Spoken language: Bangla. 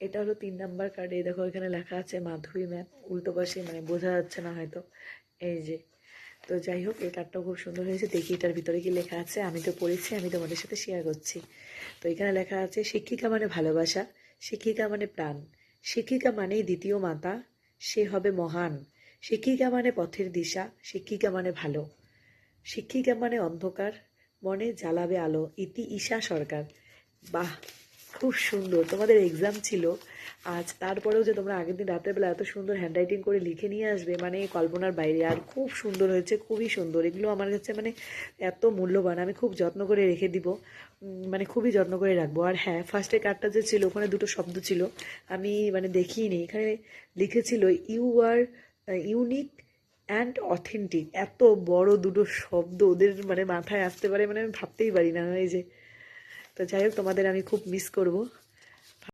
এটা হলো 3 নাম্বার কার্ডে। দেখো এখানে লেখা আছে মাধবী ম্যাম, উল্টো পাশে মানে বোঝা যাচ্ছে না হয়তো, এই যে। তো যাই হোক, এই কার্ডটাও খুব সুন্দর হয়েছে। দেখি এটার ভিতরে কি লেখা আছে, আমি তো পড়েছি, আমি তোমাদের সাথে শেয়ার করছি। তো এখানে লেখা আছে, শিক্ষিকা মানে ভালোবাসা, শিক্ষিকা মানে প্রাণ, শিক্ষিকা মানেই দ্বিতীয় মাতা, সে হবে মহান, শিক্ষিকা মানে পথের দিশা, শিক্ষিকা মানে ভালো, শিক্ষিকা মানে অন্ধকার, মনে জ্বালাবে আলো। ইতি ঈশা সরকার। বাহ, খুব সুন্দর। তোমাদের এক্সাম ছিল আজ, তারপরেও যে তোমরা আগের দিন রাতের বেলা এত সুন্দর হ্যান্ডরাইটিং করে লিখে নিয়ে আসবে, মানে কল্পনার বাইরে। আর খুব সুন্দর হয়েছে, খুবই সুন্দর। এগুলো আমার কাছে মানে এত মূল্যবান, আমি খুব যত্ন করে রেখে দিব, মানে খুবই যত্ন করে রাখবো। আর হ্যাঁ, ফার্স্টের কার্ডটা যে ছিল ওখানে দুটো শব্দ ছিল, আমি মানে দেখিনি। এখানে লিখেছিল you are unique and authentic. এত বড় দুটো শব্দ ওদের মানে মাথায় আসতে পারে, মানে আমি ভাবতেই পারি না, এই যে। তো যাই হোক, তোমাদের আমি খুব মিস করব।